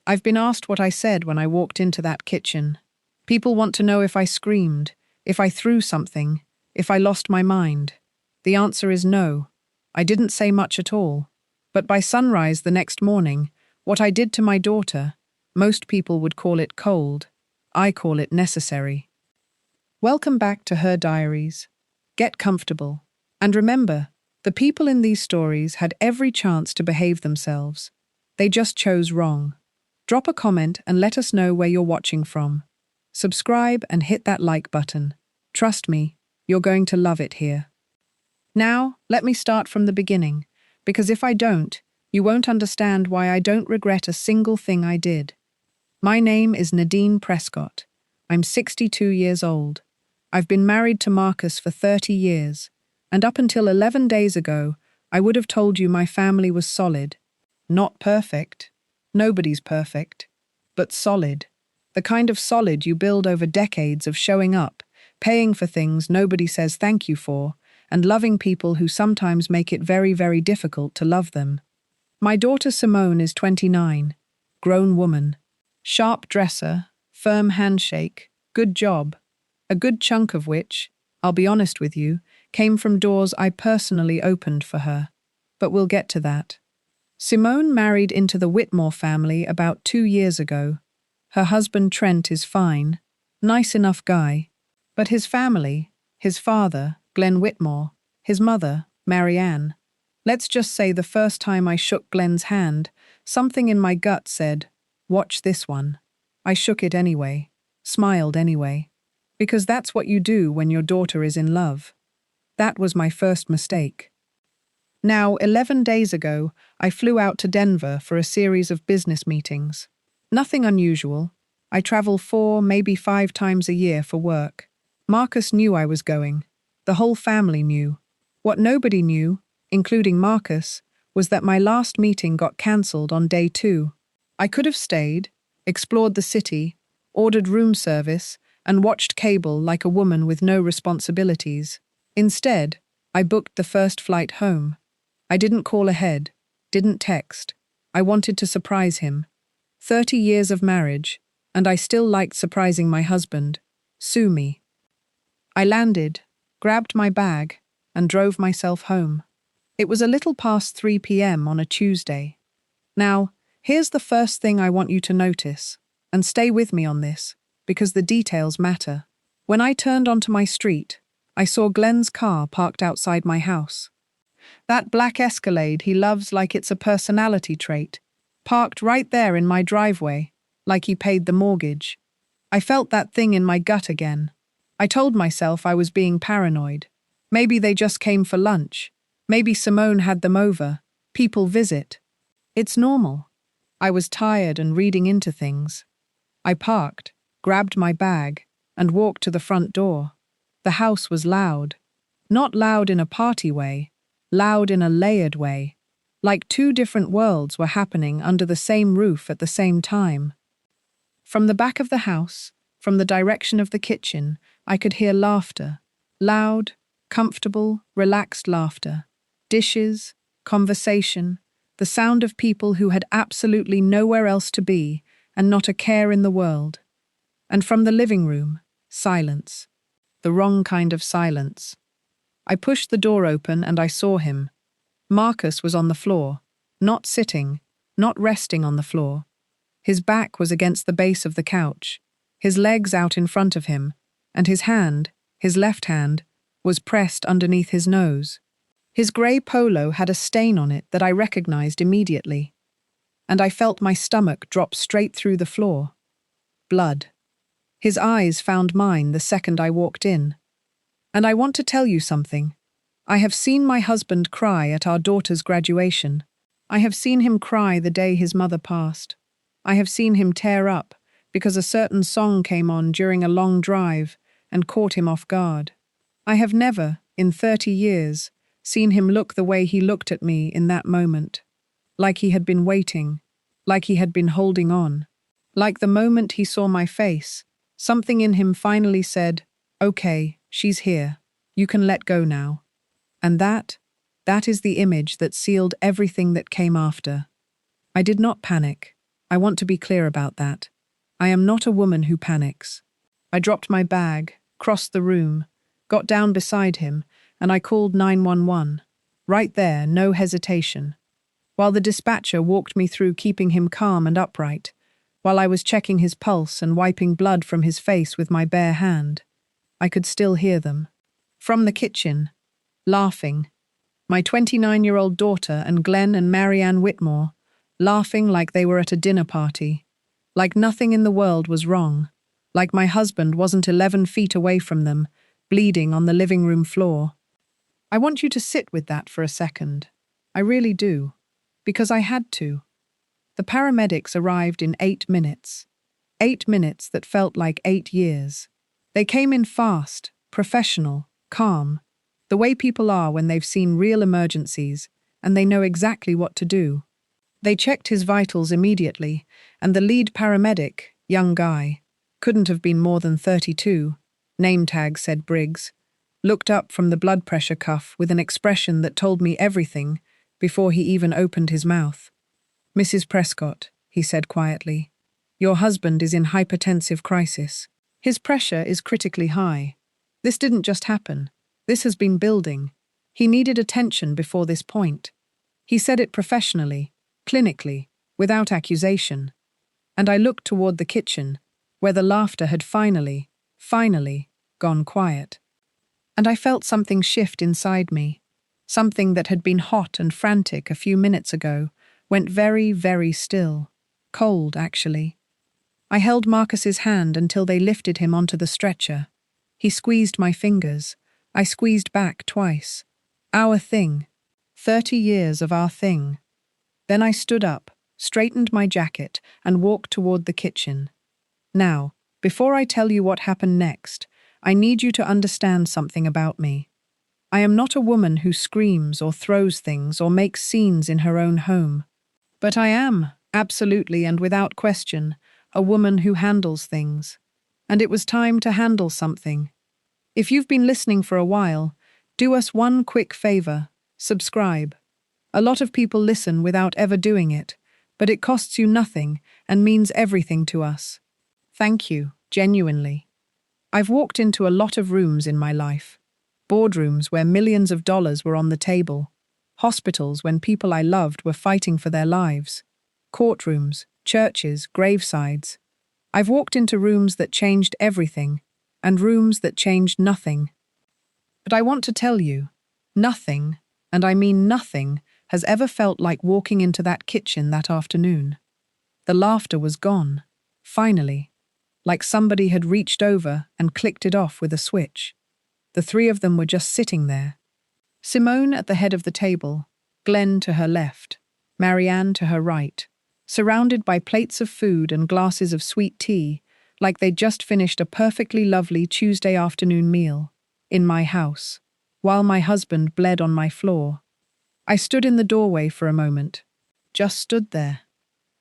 I've been asked what I said when I walked into that kitchen. People want to know if I screamed, if I threw something, if I lost my mind. The answer is no. I didn't say much at all. But by sunrise the next morning, what I did to my daughter, most people would call it cold. I call it necessary. Welcome back to Her Diaries. Get comfortable. And remember, the people in these stories had every chance to behave themselves. They just chose wrong. Drop a comment and let us know where you're watching from. Subscribe and hit that like button. Trust me, you're going to love it here. Now, let me start from the beginning, because if I don't, you won't understand why I don't regret a single thing I did. My name is Nadine Prescott. I'm 62 years old. I've been married to Marcus for 30 years, and up until 11 days ago, I would have told you my family was solid. Not perfect. Nobody's perfect. But solid. The kind of solid you build over decades of showing up, paying for things nobody says thank you for, and loving people who sometimes make it very, very difficult to love them. My daughter Simone is 29, grown woman, sharp dresser, firm handshake, good job, a good chunk of which, I'll be honest with you, came from doors I personally opened for her. But we'll get to that. Simone married into the Whitmore family about 2 years ago. Her husband Trent is fine, nice enough guy, but his family, his father, Glenn Whitmore, his mother, Marianne. Let's just say the first time I shook Glenn's hand, something in my gut said, "Watch this one." I shook it anyway, smiled anyway, because that's what you do when your daughter is in love. That was my first mistake. Now, 11 days ago, I flew out to Denver for a series of business meetings. Nothing unusual. I travel 4, maybe 5 times a year for work. Marcus knew I was going. The whole family knew. What nobody knew, including Marcus, was that my last meeting got cancelled on day 2. I could have stayed, explored the city, ordered room service, and watched cable like a woman with no responsibilities. Instead, I booked the first flight home. I didn't call ahead, didn't text. I wanted to surprise him. 30 years of marriage, and I still liked surprising my husband. Sue me. I landed, grabbed my bag, and drove myself home. It was a little past 3 p.m. on a Tuesday. Now, here's the first thing I want you to notice, and stay with me on this, because the details matter. When I turned onto my street, I saw Glenn's car parked outside my house. That black Escalade he loves like it's a personality trait, parked right there in my driveway, like he paid the mortgage. I felt that thing in my gut again. I told myself I was being paranoid. Maybe they just came for lunch. Maybe Simone had them over. People visit. It's normal. I was tired and reading into things. I parked, grabbed my bag, and walked to the front door. The house was loud. Not loud in a party way, loud in a layered way. Like 2 different worlds were happening under the same roof at the same time. From the back of the house, from the direction of the kitchen, I could hear laughter. Loud, comfortable, relaxed laughter. Dishes, conversation, the sound of people who had absolutely nowhere else to be and not a care in the world. And from the living room, silence. The wrong kind of silence. I pushed the door open and I saw him. Marcus was on the floor, not sitting, not resting on the floor. His back was against the base of the couch, his legs out in front of him, and his hand, his left hand, was pressed underneath his nose. His grey polo had a stain on it that I recognized immediately, and I felt my stomach drop straight through the floor. Blood. His eyes found mine the second I walked in. And I want to tell you something. I have seen my husband cry at our daughter's graduation. I have seen him cry the day his mother passed. I have seen him tear up because a certain song came on during a long drive and caught him off guard. I have never, in 30 years, seen him look the way he looked at me in that moment. Like he had been waiting, like he had been holding on. Like the moment he saw my face, something in him finally said, "Okay, she's here. You can let go now." And that is the image that sealed everything that came after. I did not panic. I want to be clear about that. I am not a woman who panics. I dropped my bag, crossed the room, got down beside him, and I called 911. Right there, no hesitation. While the dispatcher walked me through keeping him calm and upright, while I was checking his pulse and wiping blood from his face with my bare hand, I could still hear them. From the kitchen, laughing. My 29-year-old daughter and Glenn and Marianne Whitmore, laughing like they were at a dinner party, like nothing in the world was wrong, like my husband wasn't 11 feet away from them, bleeding on the living room floor. I want you to sit with that for a second. I really do. Because I had to. The paramedics arrived in 8 minutes. 8 minutes that felt like 8 years. They came in fast, professional, calm, the way people are when they've seen real emergencies and they know exactly what to do. They checked his vitals immediately, and the lead paramedic, young guy, couldn't have been more than 32, name tag said Briggs, looked up from the blood pressure cuff with an expression that told me everything before he even opened his mouth. "Mrs. Prescott," he said quietly, "your husband is in hypertensive crisis. His pressure is critically high. This didn't just happen. This has been building. He needed attention before this point." He said it professionally, clinically, without accusation. And I looked toward the kitchen, where the laughter had finally gone quiet. And I felt something shift inside me. Something that had been hot and frantic a few minutes ago went very, very still. Cold, actually. I held Marcus's hand until they lifted him onto the stretcher. He squeezed my fingers. I squeezed back twice. Our thing. 30 years of our thing. Then I stood up, straightened my jacket, and walked toward the kitchen. Now, before I tell you what happened next, I need you to understand something about me. I am not a woman who screams or throws things or makes scenes in her own home. But I am, absolutely and without question, a woman who handles things. And it was time to handle something. If you've been listening for a while, do us one quick favor: subscribe. A lot of people listen without ever doing it, but it costs you nothing and means everything to us. Thank you, genuinely. I've walked into a lot of rooms in my life. Boardrooms where millions of dollars were on the table. Hospitals when people I loved were fighting for their lives. Courtrooms, churches, gravesides. I've walked into rooms that changed everything, and rooms that changed nothing. But I want to tell you, nothing, and I mean nothing, has ever felt like walking into that kitchen that afternoon. The laughter was gone, finally, like somebody had reached over and clicked it off with a switch. The three of them were just sitting there. Simone at the head of the table, Glenn to her left, Marianne to her right, surrounded by plates of food and glasses of sweet tea, like they'd just finished a perfectly lovely Tuesday afternoon meal, in my house, while my husband bled on my floor. I stood in the doorway for a moment, just stood there.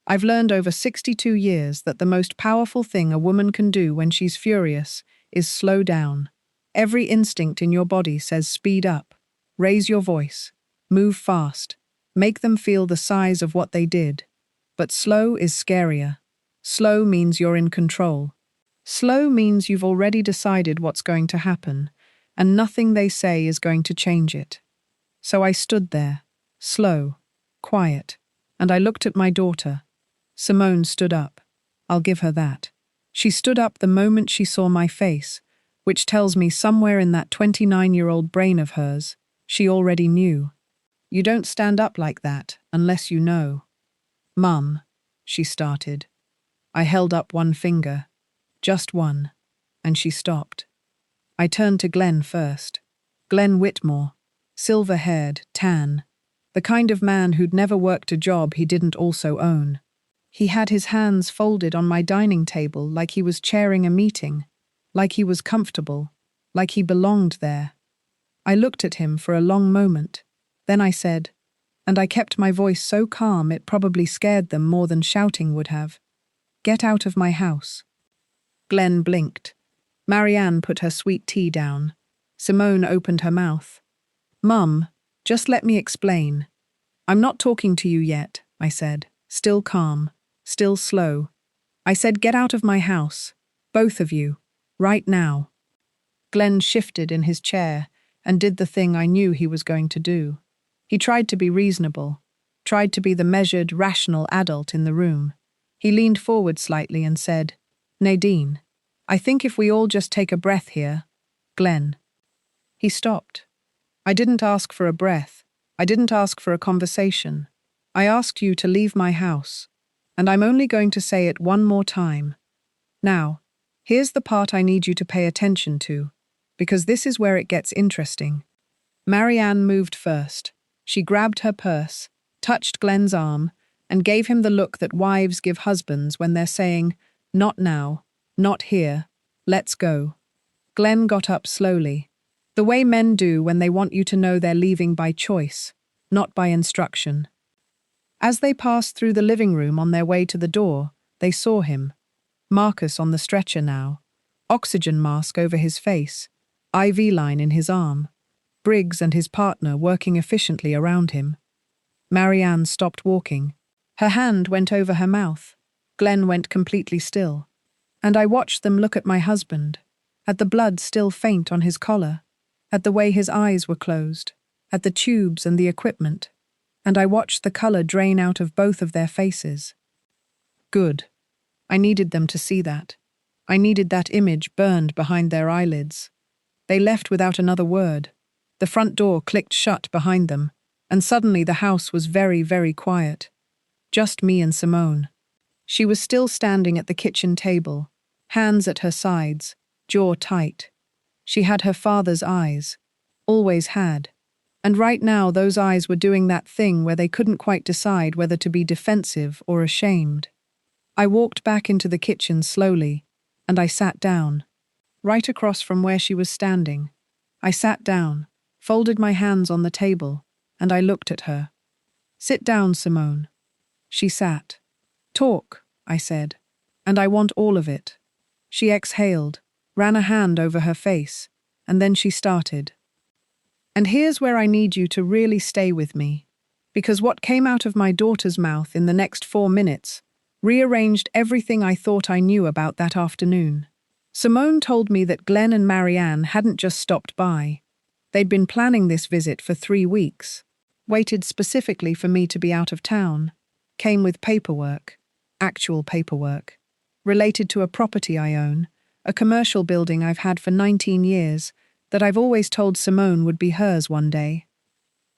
I've learned over 62 years that the most powerful thing a woman can do when she's furious is slow down. Every instinct in your body says speed up, raise your voice, move fast, make them feel the size of what they did. But slow is scarier. Slow means you're in control. Slow means you've already decided what's going to happen, and nothing they say is going to change it. So I stood there, slow, quiet, and I looked at my daughter. Simone stood up. I'll give her that. She stood up the moment she saw my face, which tells me somewhere in that 29-year-old brain of hers, she already knew. You don't stand up like that unless you know. "Mum," she started. I held up one finger, just one, and she stopped. I turned to Glenn first. Glenn Whitmore, silver-haired, tan, the kind of man who'd never worked a job he didn't also own. He had his hands folded on my dining table like he was chairing a meeting, like he was comfortable, like he belonged there. I looked at him for a long moment. Then I said, and I kept my voice so calm it probably scared them more than shouting would have, "Get out of my house." Glenn blinked. Marianne put her sweet tea down. Simone opened her mouth. "Mum, just let me explain." "I'm not talking to you yet," I said, still calm. still slow. I said, "Get out of my house. Both of you. Right now." Glenn shifted in his chair and did the thing I knew he was going to do. He tried to be reasonable, tried to be the measured, rational adult in the room. He leaned forward slightly and said, "Nadine, I think if we all just take a breath here." Glenn. He stopped. "I didn't ask for a breath. I didn't ask for a conversation. I asked you to leave my house. And I'm only going to say it one more time. Now, here's the part I need you to pay attention to, because this is where it gets interesting." Marianne moved first. She grabbed her purse, touched Glenn's arm, and gave him the look that wives give husbands when they're saying, "Not now, not here, let's go." Glenn got up slowly, the way men do when they want you to know they're leaving by choice, not by instruction. As they passed through the living room on their way to the door, they saw him. Marcus on the stretcher now, oxygen mask over his face, IV line in his arm, Briggs and his partner working efficiently around him. Marianne stopped walking. Her hand went over her mouth. Glenn went completely still. And I watched them look at my husband, at the blood still faint on his collar, at the way his eyes were closed, at the tubes and the equipment, and I watched the color drain out of both of their faces. Good. I needed them to see that. I needed that image burned behind their eyelids. They left without another word. The front door clicked shut behind them, and suddenly the house was very, very quiet. Just me and Simone. She was still standing at the kitchen table, hands at her sides, jaw tight. She had her father's eyes, always had. And right now those eyes were doing that thing where they couldn't quite decide whether to be defensive or ashamed. I walked back into the kitchen slowly, and I sat down, right across from where she was standing. I sat down, folded my hands on the table, and I looked at her. "Sit down, Simone." She sat. "Talk," I said, "and I want all of it." She exhaled, ran a hand over her face, and then she started. "And here's where I need you to really stay with me, because what came out of my daughter's mouth in the next 4 minutes rearranged everything I thought I knew about that afternoon. Simone told me that Glenn and Marianne hadn't just stopped by. They'd been planning this visit for 3 weeks, waited specifically for me to be out of town, came with paperwork, actual paperwork, related to a property I own, a commercial building I've had for 19 years, that I've always told Simone would be hers one day.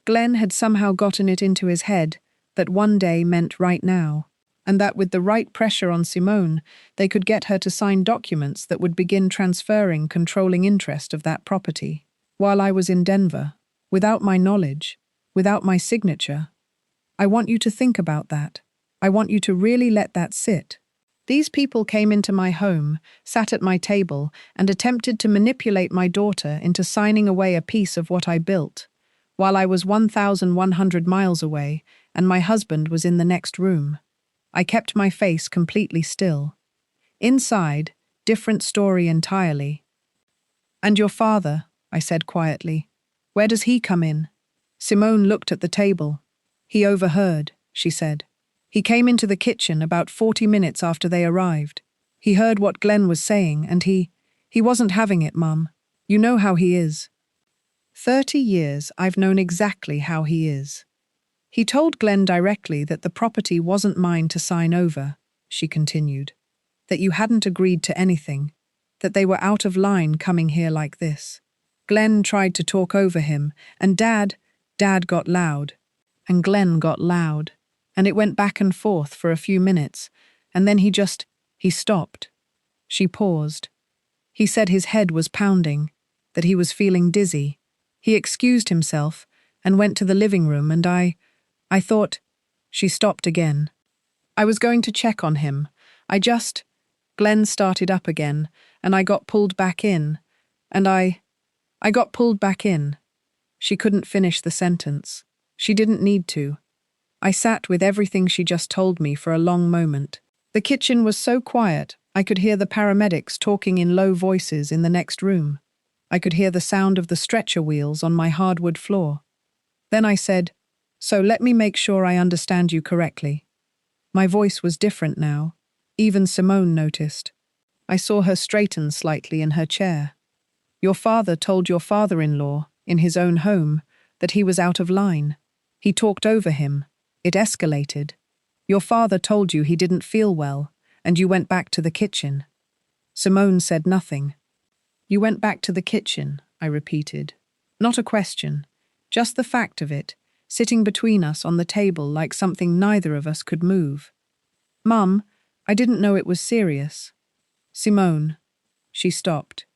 Glenn had somehow gotten it into his head that one day meant right now, and that with the right pressure on Simone, they could get her to sign documents that would begin transferring controlling interest of that property, while I was in Denver, without my knowledge, without my signature. I want you to think about that. I want you to really let that sit. These people came into my home, sat at my table, and attempted to manipulate my daughter into signing away a piece of what I built, while I was 1,100 miles away and my husband was in the next room. I kept my face completely still. Inside, different story entirely. "And your father," I said quietly, "where does he come in?" Simone looked at the table. "He overheard," she said. "He came into the kitchen about 40 minutes after they arrived. He heard what Glenn was saying, and he wasn't having it, Mum. You know how he is." 30 years I've known exactly how he is. "He told Glenn directly that the property wasn't mine to sign over," she continued, "that you hadn't agreed to anything, that they were out of line coming here like this. Glenn tried to talk over him, and Dad got loud, and Glenn got loud. And it went back and forth for a few minutes, and then he stopped." She paused. "He said his head was pounding, that he was feeling dizzy. He excused himself and went to the living room, and I thought—" She stopped again. "I was going to check on him. Glenn started up again, and I got pulled back in, and I got pulled back in." She couldn't finish the sentence. She didn't need to. I sat with everything she just told me for a long moment. The kitchen was so quiet, I could hear the paramedics talking in low voices in the next room. I could hear the sound of the stretcher wheels on my hardwood floor. Then I said, "So let me make sure I understand you correctly. My voice was different now. Even Simone noticed. I saw her straighten slightly in her chair. Your father told your father-in-law, in his own home, that he was out of line. He talked over him. It escalated. Your father told you he didn't feel well, and you went back to the kitchen. Simone said nothing. You went back to the kitchen, I repeated. Not a question, just the fact of it, sitting between us on the table like something neither of us could move. Mum, I didn't know it was serious. Simone. She stopped.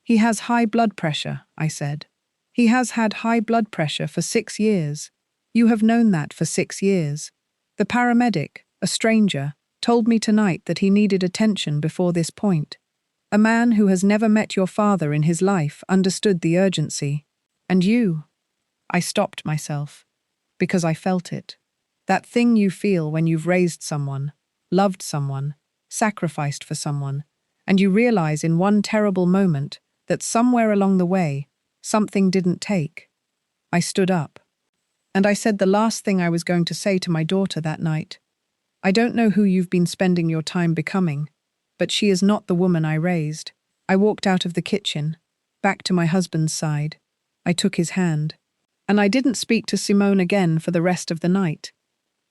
He has high blood pressure, I said. He has had high blood pressure for 6 years. You have known that for 6 years. The paramedic, a stranger, told me tonight that he needed attention before this point. A man who has never met your father in his life understood the urgency. And you? I stopped myself, because I felt it. That thing you feel when you've raised someone, loved someone, sacrificed for someone, and you realize in one terrible moment that somewhere along the way, something didn't take. I stood up. And I said the last thing I was going to say to my daughter that night. I don't know who you've been spending your time becoming, but she is not the woman I raised. I walked out of the kitchen, back to my husband's side. I took his hand. And I didn't speak to Simone again for the rest of the night.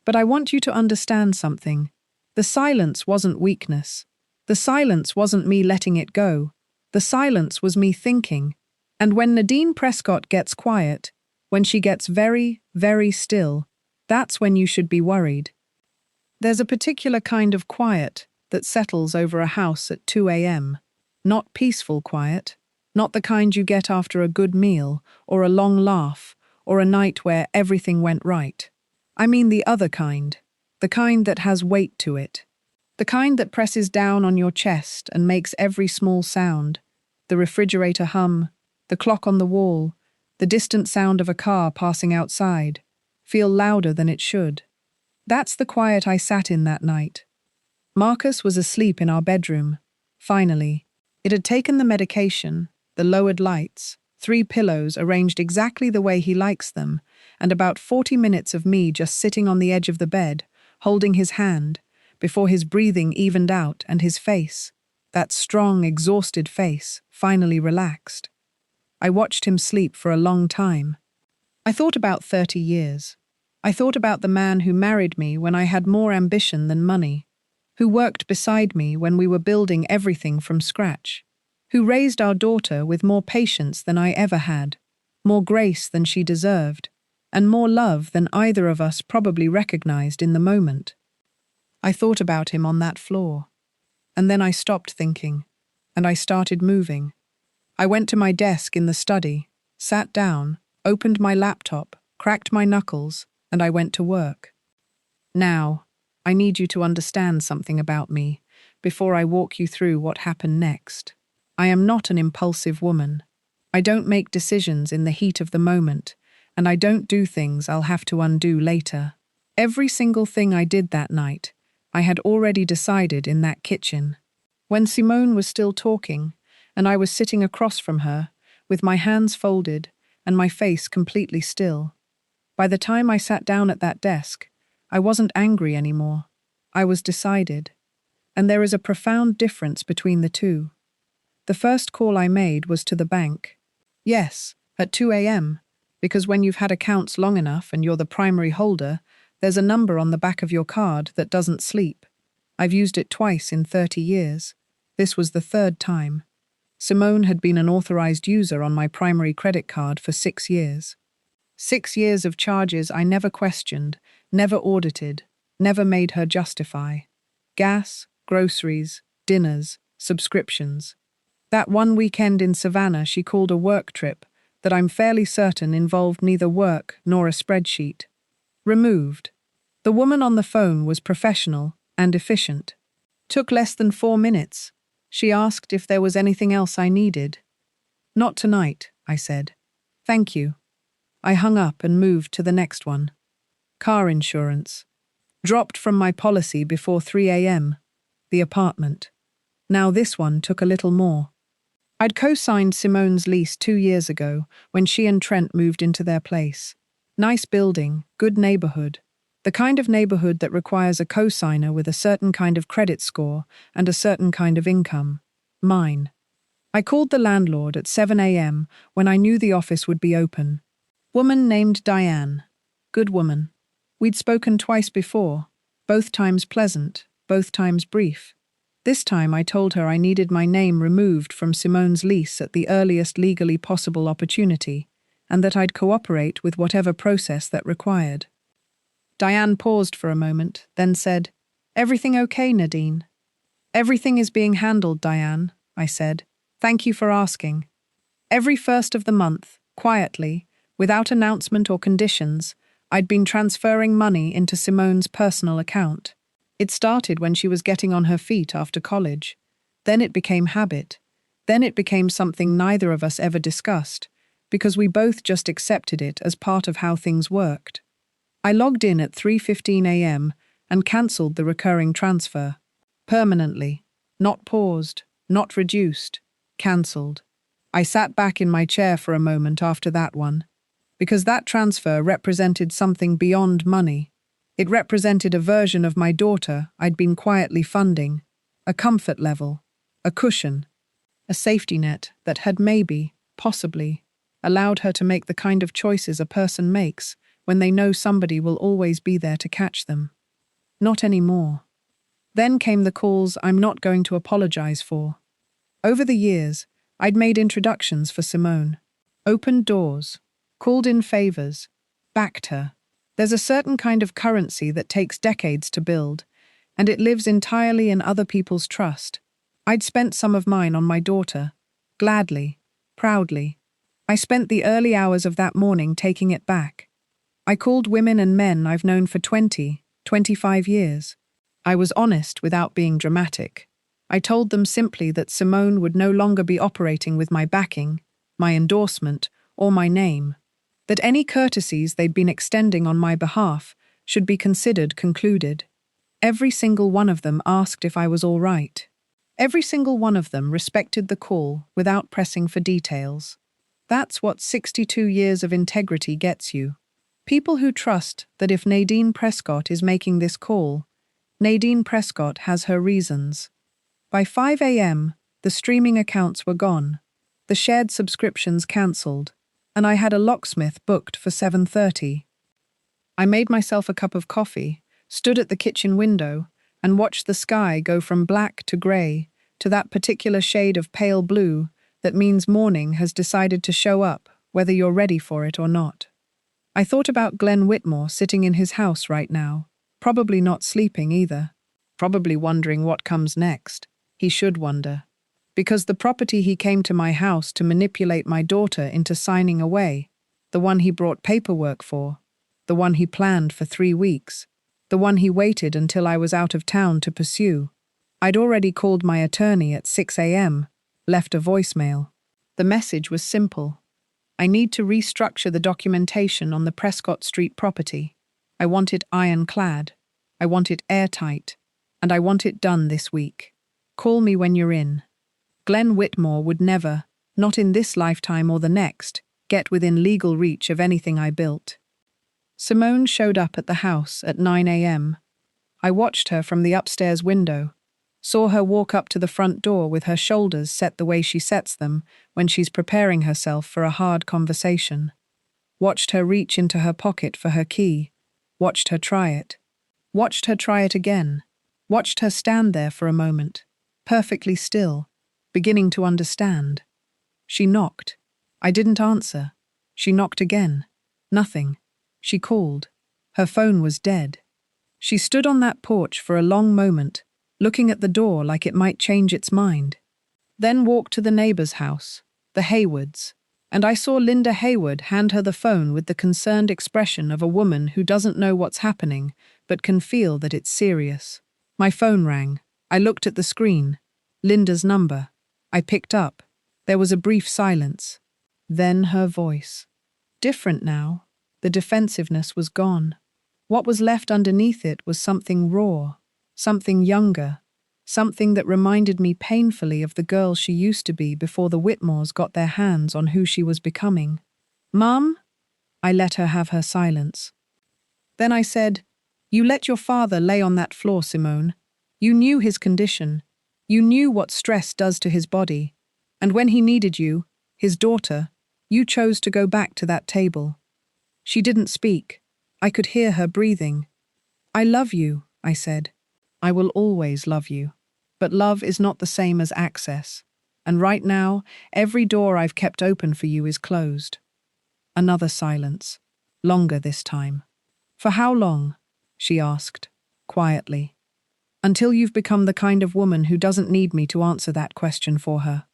But I want you to understand something. The silence wasn't weakness. The silence wasn't me letting it go. The silence was me thinking. And when Nadine Prescott gets quiet, when she gets very, very still, that's when you should be worried. There's a particular kind of quiet that settles over a house at 2 a.m. Not peaceful quiet, not the kind you get after a good meal, or a long laugh, or a night where everything went right. I mean the other kind, the kind that has weight to it. The kind that presses down on your chest and makes every small sound, the refrigerator hum, the clock on the wall, the distant sound of a car passing outside, feel louder than it should. That's the quiet I sat in that night. Marcus was asleep in our bedroom. Finally, it had taken the medication, the lowered lights, 3 pillows arranged exactly the way he likes them, and about 40 minutes of me just sitting on the edge of the bed, holding his hand, before his breathing evened out and his face, that strong, exhausted face, finally relaxed. I watched him sleep for a long time. I thought about 30 years. I thought about the man who married me when I had more ambition than money, who worked beside me when we were building everything from scratch, who raised our daughter with more patience than I ever had, more grace than she deserved, and more love than either of us probably recognized in the moment. I thought about him on that floor. And then I stopped thinking, and I started moving. I went to my desk in the study, sat down, opened my laptop, cracked my knuckles, and I went to work. Now, I need you to understand something about me before I walk you through what happened next. I am not an impulsive woman. I don't make decisions in the heat of the moment, and I don't do things I'll have to undo later. Every single thing I did that night, I had already decided in that kitchen. When Simone was still talking, and I was sitting across from her, with my hands folded and my face completely still. By the time I sat down at that desk, I wasn't angry anymore. I was decided. And there is a profound difference between the two. The first call I made was to the bank. Yes, at 2 a.m., because when you've had accounts long enough and you're the primary holder, there's a number on the back of your card that doesn't sleep. I've used it twice in 30 years. This was the 3rd time. Simone had been an authorized user on my primary credit card for 6 years. 6 years of charges I never questioned, never audited, never made her justify. Gas, groceries, dinners, subscriptions. That one weekend in Savannah she called a work trip that I'm fairly certain involved neither work nor a spreadsheet. Removed. The woman on the phone was professional and efficient. Took less than 4 minutes. She asked if there was anything else I needed. Not tonight, I said. Thank you. I hung up and moved to the next one. Car insurance. Dropped from my policy before 3 a.m. The apartment. Now this one took a little more. I'd co-signed Simone's lease 2 years ago when she and Trent moved into their place. Nice building, good neighborhood. The kind of neighborhood that requires a co-signer with a certain kind of credit score and a certain kind of income. Mine. I called the landlord at 7 a.m. when I knew the office would be open. Woman named Diane. Good woman. We'd spoken twice before, both times pleasant, both times brief. This time I told her I needed my name removed from Simone's lease at the earliest legally possible opportunity, and that I'd cooperate with whatever process that required. Diane paused for a moment, then said, "Everything okay, Nadine?" "Everything is being handled, Diane," I said. "Thank you for asking." Every first of the month, quietly, without announcement or conditions, I'd been transferring money into Simone's personal account. It started when she was getting on her feet after college. Then it became habit. Then it became something neither of us ever discussed, because we both just accepted it as part of how things worked. I logged in at 3:15 a.m. and cancelled the recurring transfer. Permanently. Not paused, not reduced. Cancelled. I sat back in my chair for a moment after that one, because that transfer represented something beyond money. It represented a version of my daughter I'd been quietly funding, a comfort level, a cushion, a safety net that had maybe, possibly, allowed her to make the kind of choices a person makes when they know somebody will always be there to catch them. Not anymore. Then came the calls I'm not going to apologize for. Over the years, I'd made introductions for Simone, opened doors, called in favors, backed her. There's a certain kind of currency that takes decades to build, and it lives entirely in other people's trust. I'd spent some of mine on my daughter, gladly, proudly. I spent the early hours of that morning taking it back. I called women and men I've known for 20, 25 years. I was honest without being dramatic. I told them simply that Simone would no longer be operating with my backing, my endorsement, or my name. That any courtesies they'd been extending on my behalf should be considered concluded. Every single one of them asked if I was all right. Every single one of them respected the call without pressing for details. That's what 62 years of integrity gets you. People who trust that if Nadine Prescott is making this call, Nadine Prescott has her reasons. By 5 a.m., the streaming accounts were gone, the shared subscriptions cancelled, and I had a locksmith booked for 7:30. I made myself a cup of coffee, stood at the kitchen window, and watched the sky go from black to grey to that particular shade of pale blue that means morning has decided to show up, whether you're ready for it or not. I thought about Glenn Whitmore sitting in his house right now, probably not sleeping either, probably wondering what comes next. He should wonder. Because the property he came to my house to manipulate my daughter into signing away, the one he brought paperwork for, the one he planned for 3 weeks, the one he waited until I was out of town to pursue. I'd already called my attorney at 6 a.m., left a voicemail. The message was simple. I need to restructure the documentation on the Prescott Street property. I want it ironclad. I want it airtight. And I want it done this week. Call me when you're in. Glenn Whitmore would never, not in this lifetime or the next, get within legal reach of anything I built. Simone showed up at the house at 9 a.m. I watched her from the upstairs window, saw her walk up to the front door with her shoulders set the way she sets them when she's preparing herself for a hard conversation. Watched her reach into her pocket for her key, watched her try it. Watched her try it again, watched her stand there for a moment, perfectly still, beginning to understand. She knocked. I didn't answer. She knocked again. Nothing. She called. Her phone was dead. She stood on that porch for a long moment, looking at the door like it might change its mind. Then walked to the neighbor's house, the Haywards, and I saw Linda Hayward hand her the phone with the concerned expression of a woman who doesn't know what's happening but can feel that it's serious. My phone rang. I looked at the screen. Linda's number. I picked up. There was a brief silence. Then her voice. Different now. The defensiveness was gone. What was left underneath it was something raw, something younger, something that reminded me painfully of the girl she used to be before the Whitmores got their hands on who she was becoming. "Mum?" I let her have her silence. Then I said, You let your father lay on that floor, Simone. You knew his condition. You knew what stress does to his body. And when he needed you, his daughter, you chose to go back to that table. She didn't speak. I could hear her breathing. I love you, I said. I will always love you. But love is not the same as access. And right now, every door I've kept open for you is closed. Another silence. Longer this time. For how long? She asked, quietly. Until you've become the kind of woman who doesn't need me to answer that question for her.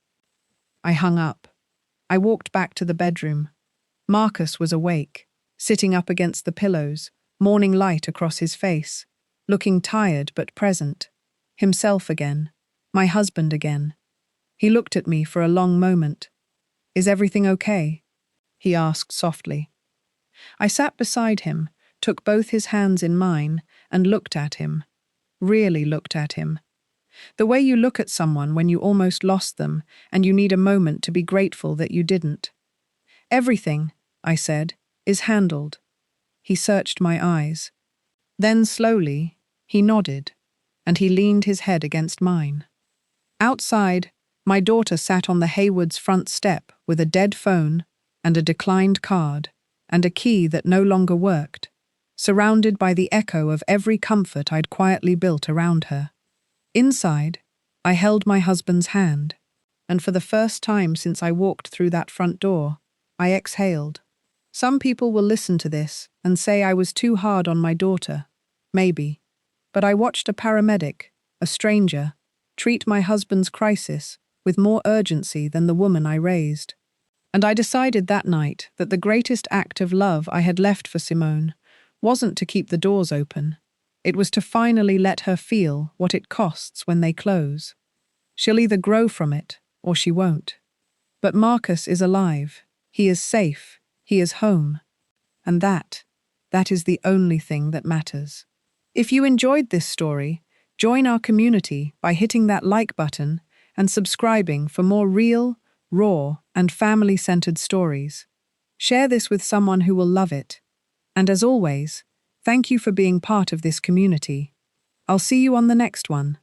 I hung up. I walked back to the bedroom. Marcus was awake, sitting up against the pillows, morning light across his face, looking tired but present. Himself again. My husband again. He looked at me for a long moment. Is everything okay? He asked softly. I sat beside him, took both his hands in mine, and looked at him. Really looked at him. The way you look at someone when you almost lost them and you need a moment to be grateful that you didn't. Everything, I said, is handled. He searched my eyes. Then slowly, he nodded, and he leaned his head against mine. Outside, my daughter sat on the Haywoods' front step with a dead phone and a declined card and a key that no longer worked, surrounded by the echo of every comfort I'd quietly built around her. Inside, I held my husband's hand, and for the first time since I walked through that front door, I exhaled. Some people will listen to this and say I was too hard on my daughter. Maybe. But I watched a paramedic, a stranger, treat my husband's crisis with more urgency than the woman I raised. And I decided that night that the greatest act of love I had left for Simone wasn't to keep the doors open. It was to finally let her feel what it costs when they close. She'll either grow from it or she won't. But Marcus is alive. He is safe. He is home. And that is the only thing that matters. If you enjoyed this story, join our community by hitting that like button and subscribing for more real, raw, and family-centered stories. Share this with someone who will love it. And as always, thank you for being part of this community. I'll see you on the next one.